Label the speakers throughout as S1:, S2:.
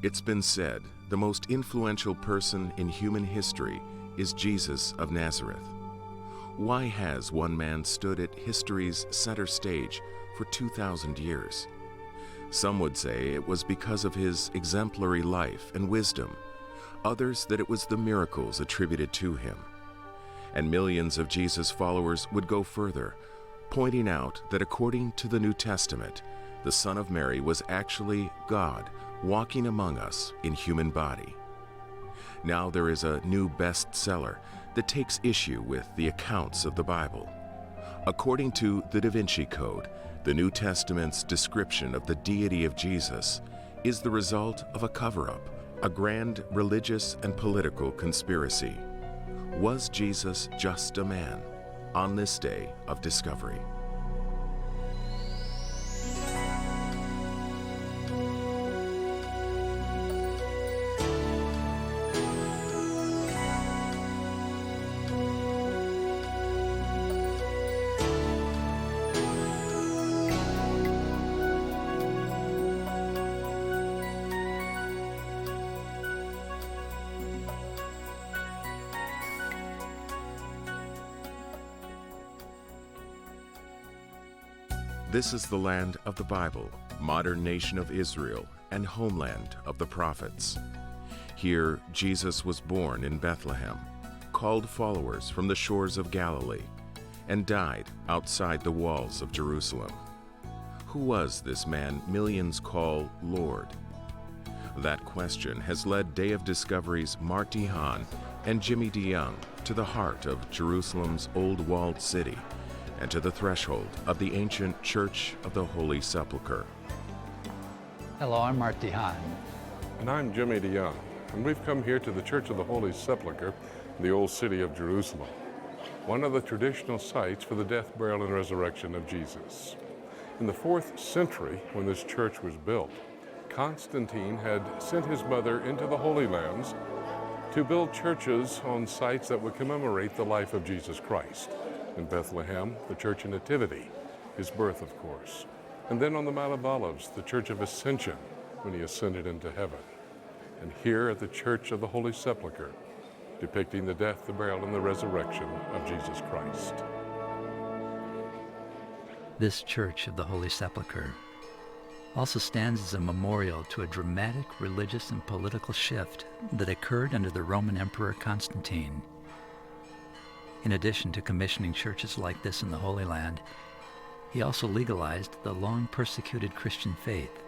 S1: It's been said the most influential person in human history is Jesus of Nazareth. Why has one man stood at history's center stage for 2,000 years? Some would say it was because of his exemplary life and wisdom, others that it was the miracles attributed to him. And millions of Jesus followers would go further, pointing out that according to the New Testament, the Son of Mary was actually God walking among us in human body. Now there is a new bestseller that takes issue with the accounts of the Bible. According to the Vinci Code, the New Testament's description of the deity of Jesus is the result of a cover-up, a grand religious and political conspiracy. Was Jesus just a man on this day of discovery? This is the land of the Bible, modern nation of Israel, and homeland of the prophets. Here, Jesus was born in Bethlehem, called followers from the shores of Galilee, and died outside the walls of Jerusalem. Who was this man millions call Lord? That question has led Day of Discovery's Mark D. Hahn and Jimmy DeYoung to the heart of Jerusalem's old walled city, and to the threshold of the ancient Church of the Holy Sepulchre.
S2: Hello, I'm Mark D. Hahn.
S3: And I'm Jimmy DeYoung, and we've come here to the Church of the Holy Sepulchre in the old city of Jerusalem, one of the traditional sites for the death, burial, and resurrection of Jesus. In the 4th century, when this church was built, Constantine had sent his mother into the Holy Lands to build churches on sites that would commemorate the life of Jesus Christ. In Bethlehem, the Church of Nativity, his birth, of course. And then on the Mount of Olives, the Church of Ascension, when he ascended into heaven. And here at the Church of the Holy Sepulchre, depicting the death, the burial, and the resurrection of Jesus Christ.
S2: This Church of the Holy Sepulchre also stands as a memorial to a dramatic religious and political shift that occurred under the Roman Emperor Constantine. In addition to commissioning churches like this in the Holy Land, he also legalized the long persecuted Christian faith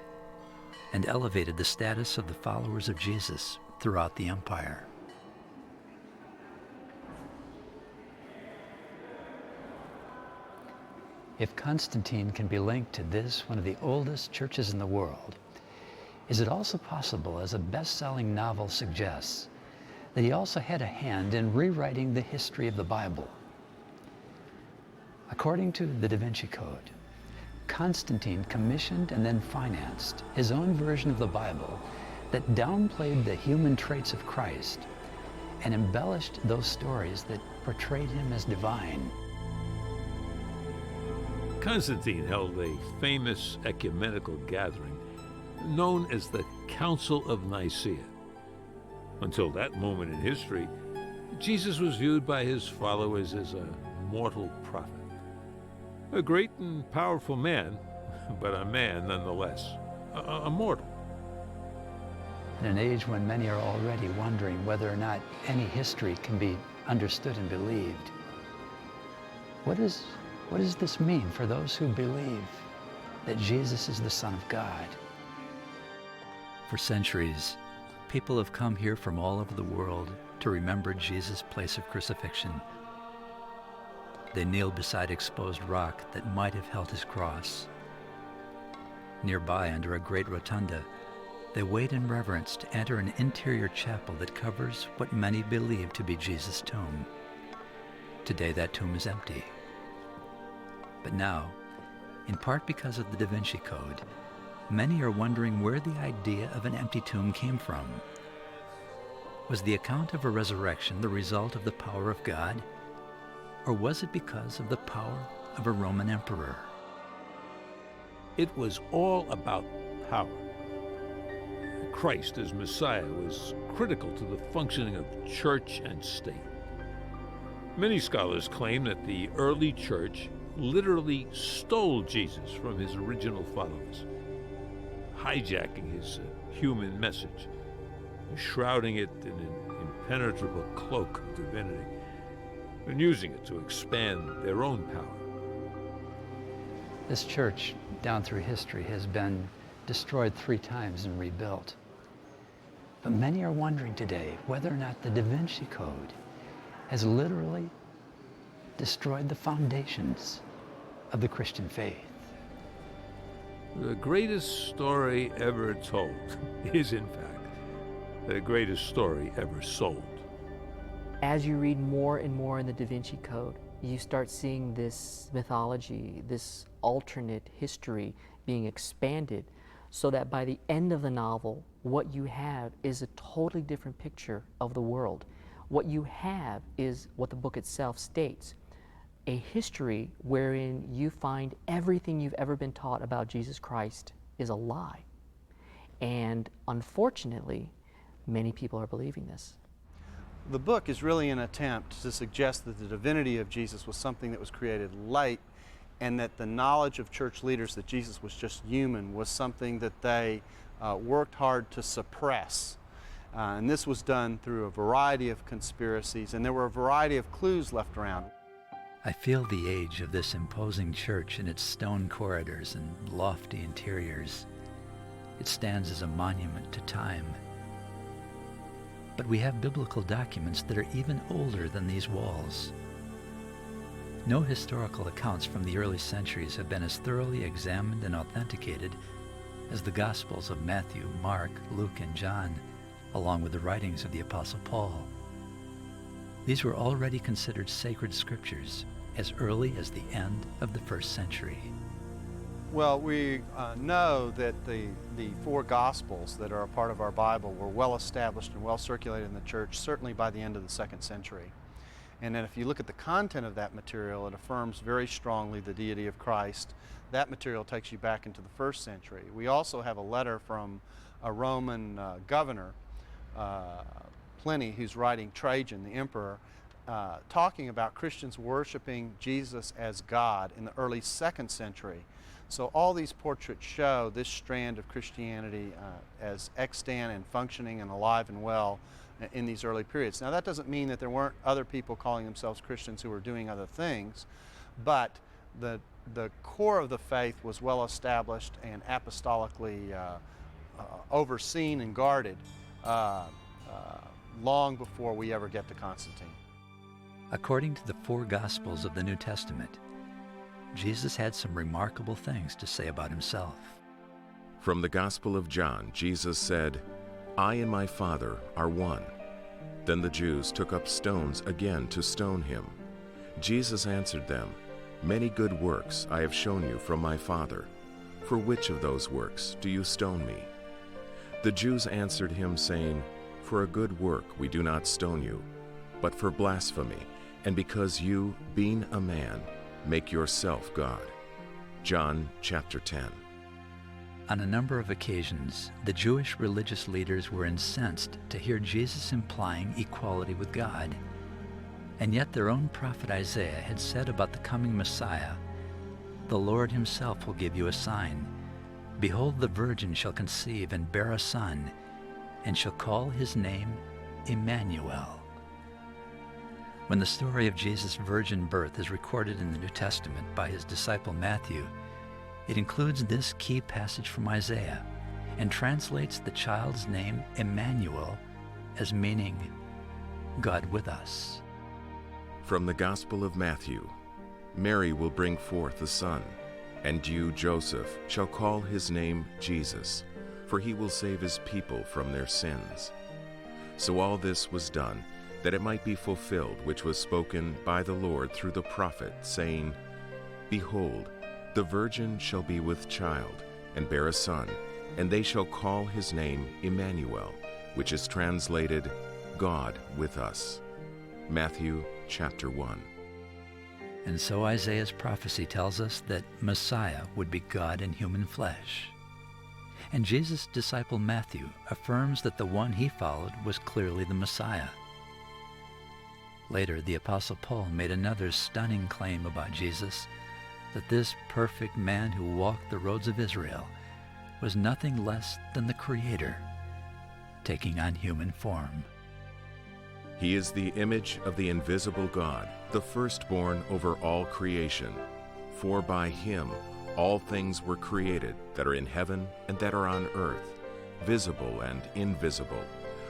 S2: and elevated the status of the followers of Jesus throughout the empire. If Constantine can be linked to this, one of the oldest churches in the world, is it also possible, as a best-selling novel suggests, that he also had a hand in rewriting the history of the Bible? According to the Da Vinci Code, Constantine commissioned and then financed his own version of the Bible that downplayed the human traits of Christ and embellished those stories that portrayed him as divine.
S4: Constantine held a famous ecumenical gathering known as the Council of Nicaea. Until that moment in history, Jesus was viewed by his followers as a mortal prophet. A great and powerful man, but a man nonetheless, a mortal.
S2: In an age when many are already wondering whether or not any history can be understood and believed, what does this mean for those who believe that Jesus is the Son of God? For centuries, people have come here from all over the world to remember Jesus' place of crucifixion. They kneel beside exposed rock that might have held his cross. Nearby, under a great rotunda, they wait in reverence to enter an interior chapel that covers what many believe to be Jesus' tomb. Today, that tomb is empty. But now, in part because of the Da Vinci Code, many are wondering where the idea of an empty tomb came from. Was the account of a resurrection the result of the power of God? Or was it because of the power of a Roman emperor?
S4: It was all about power. Christ as Messiah was critical to the functioning of church and state. Many scholars claim that the early church literally stole Jesus from his original followers, hijacking his human message, shrouding it in an impenetrable cloak of divinity, and using it to expand their own power.
S2: This church, down through history, has been destroyed 3 times and rebuilt. But many are wondering today whether or not the Da Vinci Code has literally destroyed the foundations of the Christian faith.
S4: The greatest story ever told is, in fact, the greatest story ever sold.
S5: As you read more and more in the Da Vinci Code, you start seeing this mythology, this alternate history being expanded, so that by the end of the novel, what you have is a totally different picture of the world. What you have is what the book itself states, a history wherein you find everything you've ever been taught about Jesus Christ is a lie. And unfortunately, many people are believing this.
S6: The book is really an attempt to suggest that the divinity of Jesus was something that was created late, and that the knowledge of church leaders that Jesus was just human was something that they worked hard to suppress. And this was done through a variety of conspiracies, and there were a variety of clues left around.
S2: I feel the age of this imposing church in its stone corridors and lofty interiors. It stands as a monument to time. But we have biblical documents that are even older than these walls. No historical accounts from the early centuries have been as thoroughly examined and authenticated as the Gospels of Matthew, Mark, Luke, and John, along with the writings of the Apostle Paul. These were already considered sacred scriptures as early as the end of the 1st century.
S6: Well, we know that the 4 Gospels that are a part of our Bible were well established and well circulated in the church, certainly by the end of the 2nd century. And then if you look at the content of that material, it affirms very strongly the deity of Christ. That material takes you back into the 1st century. We also have a letter from a Roman governor, Pliny, who's writing Trajan, the emperor, talking about Christians worshiping Jesus as God in the early 2nd century. So all these portraits show this strand of Christianity as extant and functioning and alive and well in these early periods. Now that doesn't mean that there weren't other people calling themselves Christians who were doing other things, but the core of the faith was well established and apostolically overseen and guarded long before we ever get to Constantine.
S2: According to the 4 Gospels of the New Testament, Jesus had some remarkable things to say about himself.
S1: From the Gospel of John, Jesus said, "I and my Father are one." Then the Jews took up stones again to stone him. Jesus answered them, "Many good works I have shown you from my Father. For which of those works do you stone me?" The Jews answered him, saying, "For a good work we do not stone you, but for blasphemy, and because you, being a man, make yourself God." John chapter 10.
S2: On a number of occasions, the Jewish religious leaders were incensed to hear Jesus implying equality with God. And yet their own prophet Isaiah had said about the coming Messiah, "The Lord himself will give you a sign. Behold, the virgin shall conceive and bear a son, and shall call his name Emmanuel." When the story of Jesus' virgin birth is recorded in the New Testament by his disciple Matthew, it includes this key passage from Isaiah and translates the child's name Emmanuel as meaning God with us.
S1: From the Gospel of Matthew, Mary will bring forth a son, and you, Joseph, shall call his name Jesus, for he will save his people from their sins. So all this was done, that it might be fulfilled which was spoken by the Lord through the prophet, saying, "Behold, the virgin shall be with child, and bear a son, and they shall call his name Emmanuel," which is translated, God with us. Matthew chapter 1.
S2: And so Isaiah's prophecy tells us that Messiah would be God in human flesh. And Jesus' disciple Matthew affirms that the one he followed was clearly the Messiah. Later, the Apostle Paul made another stunning claim about Jesus, that this perfect man who walked the roads of Israel was nothing less than the Creator, taking on human form.
S1: He is the image of the invisible God, the firstborn over all creation. For by him all things were created that are in heaven and that are on earth, visible and invisible,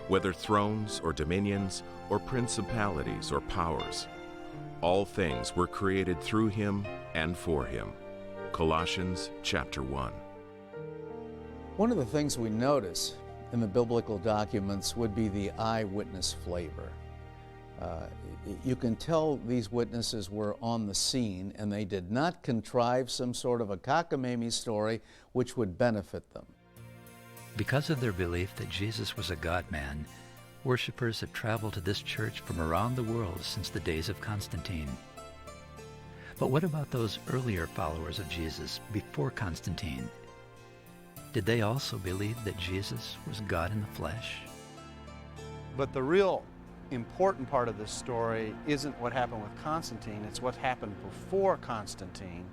S1: whether thrones or dominions or principalities or powers. All things were created through him and for him. Colossians chapter 1.
S7: One of the things we notice in the biblical documents would be the eyewitness flavor. You can tell these witnesses were on the scene and they did not contrive some sort of a cockamamie story which would benefit them.
S2: Because of their belief that Jesus was a God-man, worshipers have traveled to this church from around the world since the days of Constantine. But what about those earlier followers of Jesus before Constantine? Did they also believe that Jesus was God in the flesh?
S6: But the real important part of this story isn't what happened with Constantine, it's what happened before Constantine.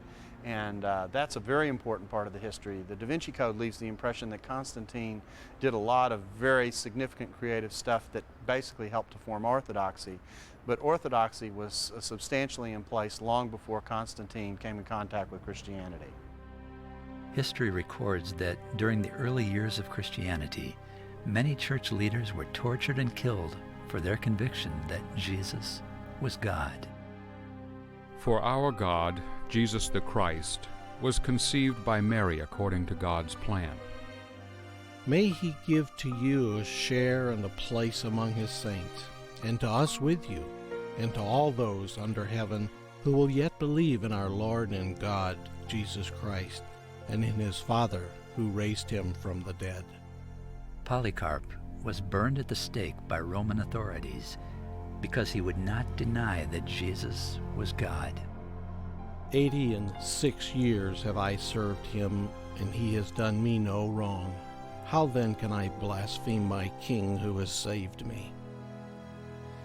S6: And that's a very important part of the history. The Da Vinci Code leaves the impression that Constantine did a lot of very significant creative stuff that basically helped to form orthodoxy. But orthodoxy was substantially in place long before Constantine came in contact with Christianity.
S2: History records that during the early years of Christianity, many church leaders were tortured and killed for their conviction that Jesus was God.
S8: For our God, Jesus the Christ, was conceived by Mary according to God's plan.
S9: May he give to you a share and a place among his saints, and to us with you, and to all those under heaven who will yet believe in our Lord and God, Jesus Christ, and in his Father who raised him from the dead.
S2: Polycarp was burned at the stake by Roman authorities because he would not deny that Jesus was God.
S9: 86 years have I served him, and he has done me no wrong. How then can I blaspheme my King who has saved me?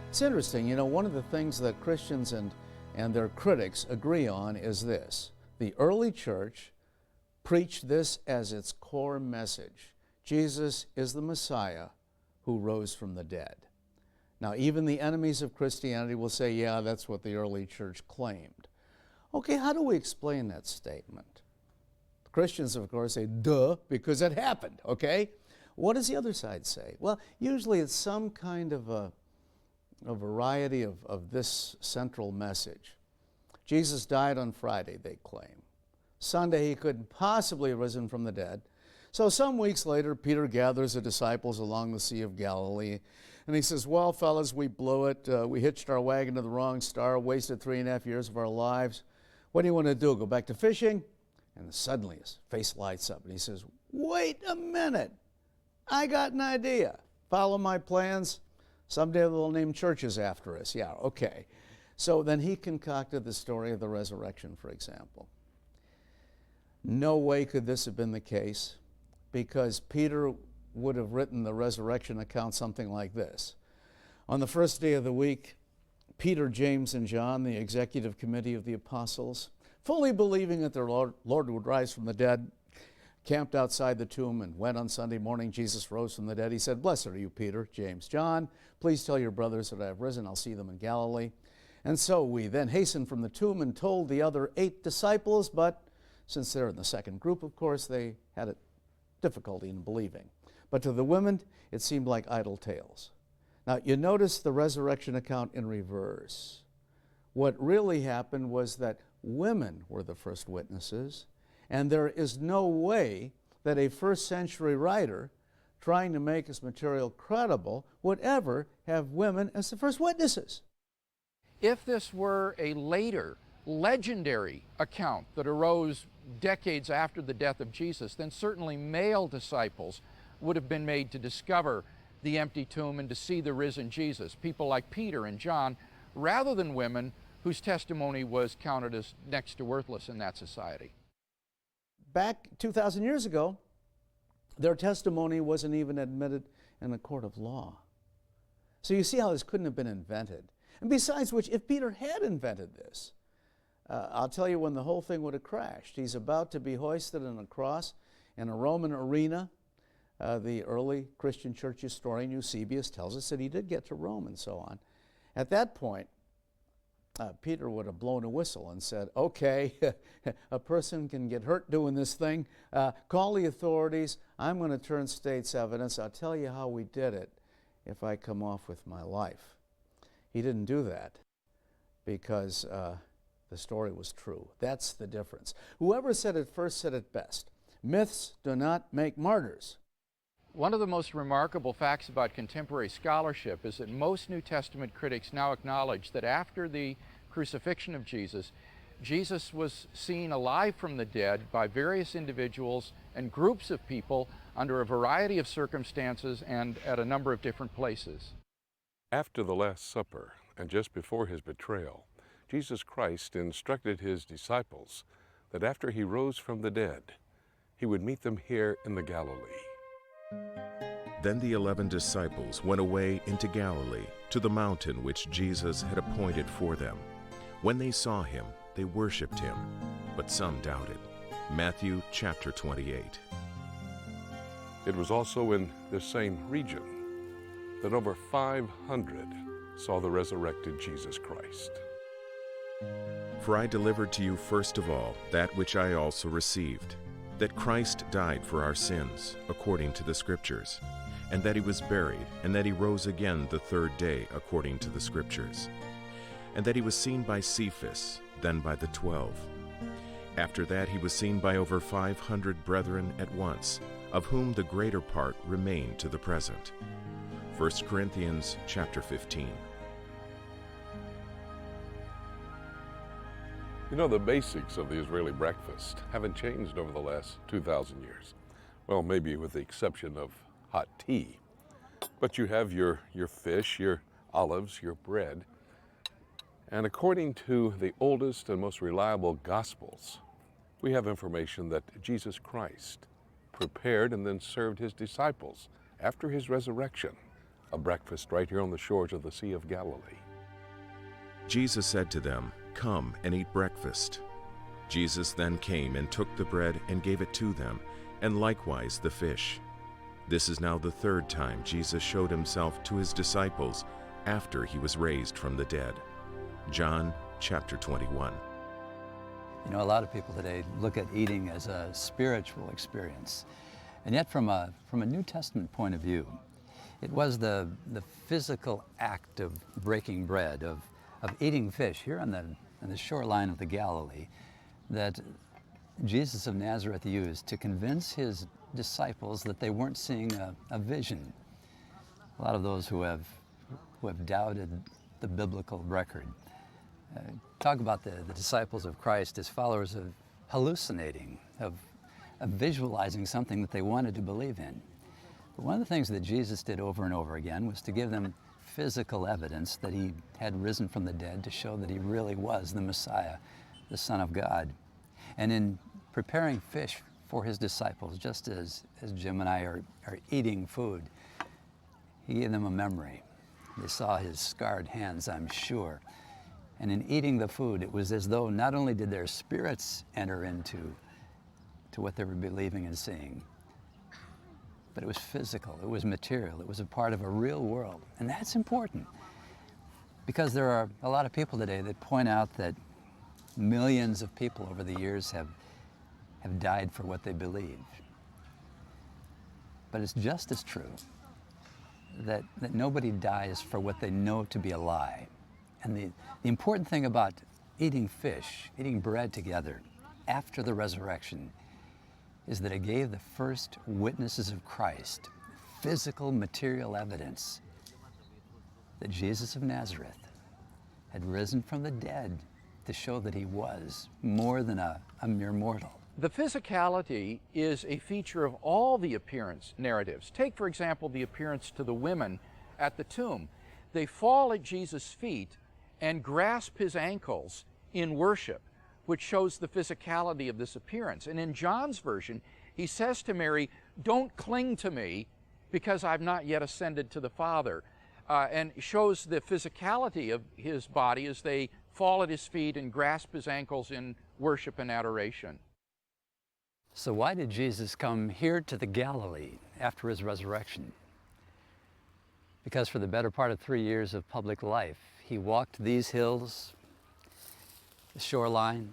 S7: It's interesting, you know, one of the things that Christians and their critics agree on is this. The early church preached this as its core message. Jesus is the Messiah who rose from the dead. Now, even the enemies of Christianity will say, yeah, that's what the early church claimed. Okay, how do we explain that statement? The Christians, of course, say, duh, because it happened, okay? What does the other side say? Well, usually it's some kind of a variety of this central message. Jesus died on Friday, they claim. Sunday, he couldn't possibly have risen from the dead. So some weeks later, Peter gathers the disciples along the Sea of Galilee, and he says, well, fellas, we blew it. We hitched our wagon to the wrong star, wasted 3.5 years of our lives. What do you want to do, go back to fishing? And suddenly his face lights up, and he says, wait a minute. I got an idea. Follow my plans. Someday they'll name churches after us. Yeah, okay. So then he concocted the story of the resurrection, for example. No way could this have been the case, because Peter would have written the resurrection account something like this. On the first day of the week, Peter, James, and John, the executive committee of the apostles, fully believing that their Lord would rise from the dead, camped outside the tomb, and when on Sunday morning Jesus rose from the dead, he said, blessed are you, Peter, James, John. Please tell your brothers that I have risen. I'll see them in Galilee. And so we then hastened from the tomb and told the other 8 disciples, but since they're in the second group, of course, they had a difficulty in believing. But to the women, it seemed like idle tales. Now, you notice the resurrection account in reverse. What really happened was that women were the first witnesses, and there is no way that a first-century writer trying to make his material credible would ever have women as the first witnesses.
S10: If this were a later, legendary account that arose decades after the death of Jesus, then certainly male disciples would have been made to discover the empty tomb and to see the risen Jesus, people like Peter and John, rather than women whose testimony was counted as next to worthless in that society.
S7: Back 2,000 years ago, Their testimony wasn't even admitted in a court of law. So you see how this couldn't have been invented. And besides which, if Peter had invented this, I'll tell you when the whole thing would have crashed. He's about to be hoisted on a cross in a Roman arena. The early Christian church historian Eusebius tells us that he did get to Rome and so on. At that point, Peter would have blown a whistle and said, okay, a person can get hurt doing this thing. Call the authorities. I'm going to turn state's evidence. I'll tell you how we did it if I come off with my life. He didn't do that because the story was true. That's the difference. Whoever said it first said it best. Myths do not make martyrs.
S10: One of the most remarkable facts about contemporary scholarship is that most New Testament critics now acknowledge that after the crucifixion of Jesus, Jesus was seen alive from the dead by various individuals and groups of people under a variety of circumstances and at a number of different places.
S3: After the Last Supper and just before his betrayal, Jesus Christ instructed his disciples that after he rose from the dead, he would meet them here in the Galilee.
S1: Then the 11 disciples went away into Galilee, to the mountain which Jesus had appointed for them. When they saw him, they worshipped him, but some doubted. Matthew chapter 28.
S3: It was also in this same region that over 500 saw the resurrected Jesus Christ.
S1: For I delivered to you first of all that which I also received, that Christ died for our sins, according to the Scriptures, and that he was buried, and that he rose again the third day, according to the Scriptures, and that he was seen by Cephas, then by the 12. After that he was seen by over 500 brethren at once, of whom the greater part remain to the present. 1 Corinthians chapter 15.
S3: You know, the basics of the Israeli breakfast haven't changed over the last 2,000 years. Well, maybe with the exception of hot tea. But you have your fish, your olives, your bread. And according to the oldest and most reliable Gospels, we have information that Jesus Christ prepared and then served his disciples after his resurrection a breakfast right here on the shores of the Sea of Galilee.
S1: Jesus said to them, "Come and eat breakfast." Jesus then came and took the bread and gave it to them, and likewise the fish. This is now the third time Jesus showed himself to his disciples after he was raised from the dead. John chapter 21.
S2: You know, a lot of people today look at eating as a spiritual experience. And yet from a New Testament point of view, it was the physical act of breaking bread, of eating fish here on the shoreline of the Galilee that Jesus of Nazareth used to convince his disciples that they weren't seeing a vision. A lot of those who have doubted the biblical record talk about the disciples of Christ as followers of hallucinating, of visualizing something that they wanted to believe in. But one of the things that Jesus did over and over again was to give them physical evidence that he had risen from the dead to show that he really was the Messiah, the Son of God. And in preparing fish for his disciples, just as Jim and I are eating food, he gave them a memory. They saw his scarred hands, I'm sure. And in eating the food, it was as though not only did their spirits enter into what they were believing and seeing, but it was physical, it was material, it was a part of a real world. And that's important because there are a lot of people today that point out that millions of people over the years have died for what they believe. But it's just as true that nobody dies for what they know to be a lie. And the important thing about eating fish, eating bread together after the resurrection is that it gave the first witnesses of Christ physical, material evidence that Jesus of Nazareth had risen from the dead to show that he was more than a mere mortal.
S10: The physicality is a feature of all the appearance narratives. Take, for example, the appearance to the women at the tomb. They fall at Jesus' feet and grasp his ankles in worship, which shows the physicality of this appearance. And in John's version, he says to Mary, don't cling to me because I've not yet ascended to the Father. And shows the physicality of his body as they fall at his feet and grasp his ankles in worship and adoration.
S2: So why did Jesus come here to the Galilee after his resurrection? Because for the better part of 3 years of public life, he walked these hills, the shoreline,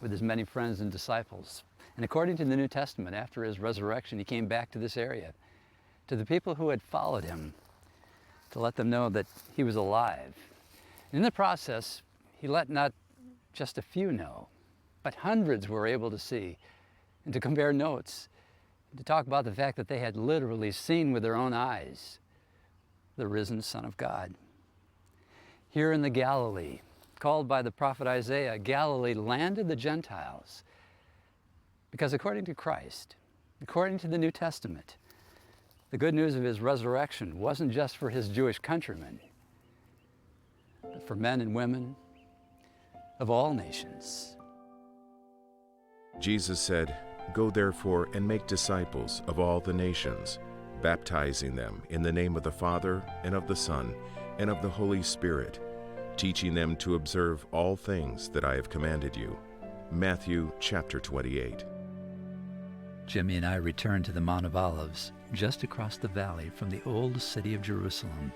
S2: with his many friends and disciples. And according to the New Testament, after his resurrection, he came back to this area, to the people who had followed him, to let them know that he was alive. In the process, he let not just a few know, but hundreds were able to see, and to compare notes, and to talk about the fact that they had literally seen with their own eyes the risen Son of God. Here in the Galilee, called by the prophet Isaiah, Galilee, land of the Gentiles, because according to Christ, according to the New Testament, the good news of his resurrection wasn't just for his Jewish countrymen, but for men and women of all nations.
S1: Jesus said, "Go therefore and make disciples of all the nations, baptizing them in the name of the Father and of the Son and of the Holy Spirit, teaching them to observe all things that I have commanded you." Matthew chapter 28.
S2: Jimmy and I returned to the Mount of Olives, just across the valley from the old city of Jerusalem.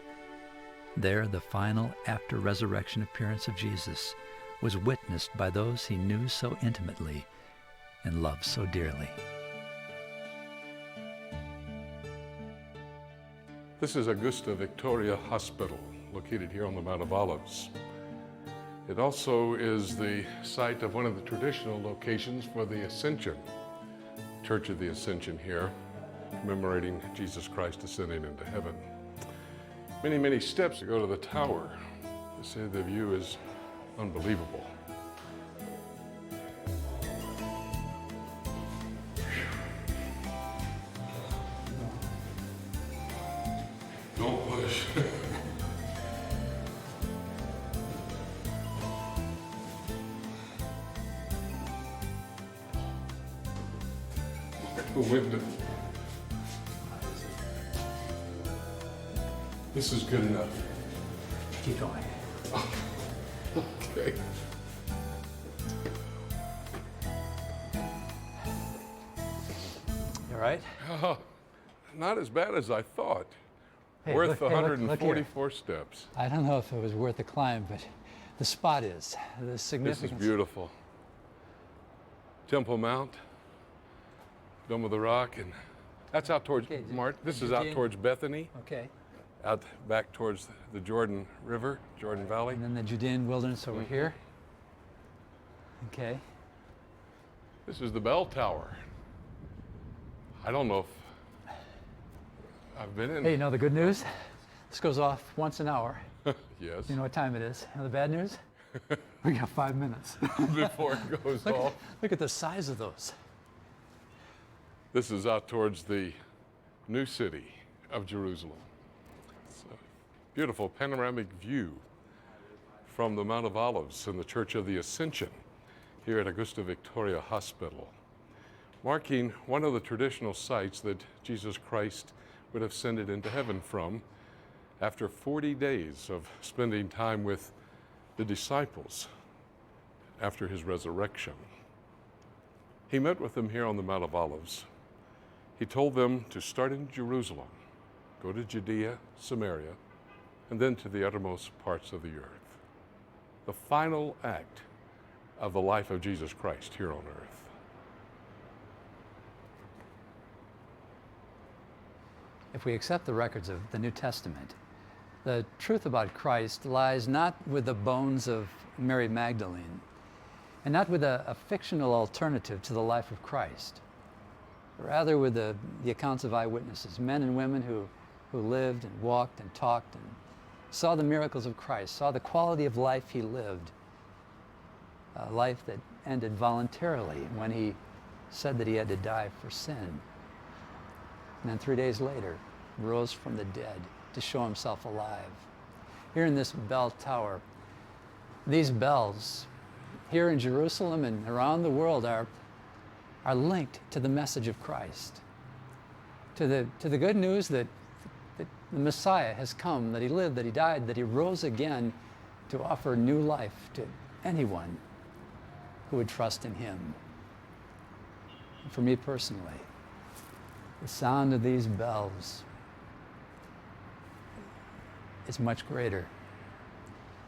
S2: There, the final after-resurrection appearance of Jesus was witnessed by those he knew so intimately and loved so dearly.
S3: This is Augusta Victoria Hospital, located here on the Mount of Olives. It also is the site of one of the traditional locations for the Ascension, Church of the Ascension here, commemorating Jesus Christ ascending into heaven. Many, many steps to go to the tower. They say the view is unbelievable. Don't push. The window. This is good enough.
S2: Keep going.
S3: Okay.
S2: You all right?
S3: Oh, not as bad as I thought.
S2: Hey,
S3: Worth
S2: look- hey, look- look here.
S3: 144 steps.
S2: I don't know if it was worth the climb, but the spot is. The
S3: This
S2: significance.
S3: is beautiful. Temple Mount, Dome of the Rock, and that's out towards
S2: Okay,
S3: This is out
S2: Judean-
S3: towards Bethany,
S2: Okay.
S3: out back towards the Jordan River, Jordan Valley.
S2: And then the Judean wilderness over here. Okay.
S3: This is the bell tower. I don't know if I've been in.
S2: Hey, you know the good news? This goes off once an hour.
S3: Yes.
S2: You know what time it is? You know the bad news? We got 5 minutes.
S3: Before it goes
S2: Look,
S3: off.
S2: look at the size of those.
S3: This is out towards the new city of Jerusalem. It's a beautiful panoramic view from the Mount of Olives and the Church of the Ascension here at Augusta Victoria Hospital, marking one of the traditional sites that Jesus Christ would have ascended into heaven from after 40 days of spending time with the disciples after his resurrection. He met with them here on the Mount of Olives. He told them to start in Jerusalem, go to Judea, Samaria, and then to the uttermost parts of the earth. The final act of the life of Jesus Christ here on earth.
S2: If we accept the records of the New Testament, the truth about Christ lies not with the bones of Mary Magdalene, and not with a fictional alternative to the life of Christ, but rather with the accounts of eyewitnesses, men and women who lived and walked and talked and saw the miracles of Christ, saw the quality of life he lived, a life that ended voluntarily when he said that he had to die for sin. And then 3 days later, rose from the dead to show himself alive. Here in this bell tower, these bells here in Jerusalem and around the world are linked to the message of Christ. to the good news that the Messiah has come, that he lived, that he died, that he rose again to offer new life to anyone who would trust in him. And for me personally, the sound of these bells is much greater.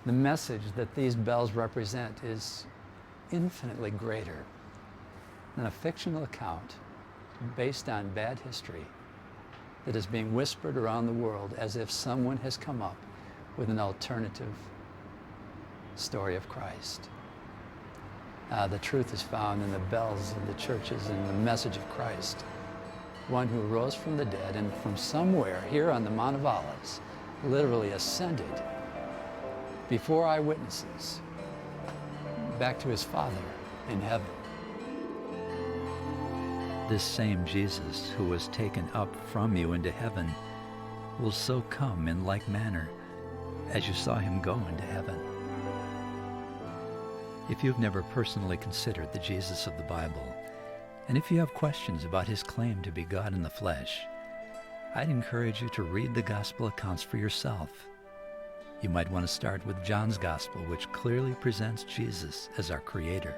S2: The message that these bells represent is infinitely greater than a fictional account based on bad history that is being whispered around the world as if someone has come up with an alternative story of Christ. The truth is found in the bells of the churches and the message of Christ, one who rose from the dead and from somewhere here on the Mount of Olives literally ascended before eyewitnesses back to his Father in heaven.
S11: This same Jesus who was taken up from you into heaven will so come in like manner as you saw him go into heaven. If you've never personally considered the Jesus of the Bible, and if you have questions about his claim to be God in the flesh, I'd encourage you to read the gospel accounts for yourself. You might want to start with John's gospel, which clearly presents Jesus as our Creator.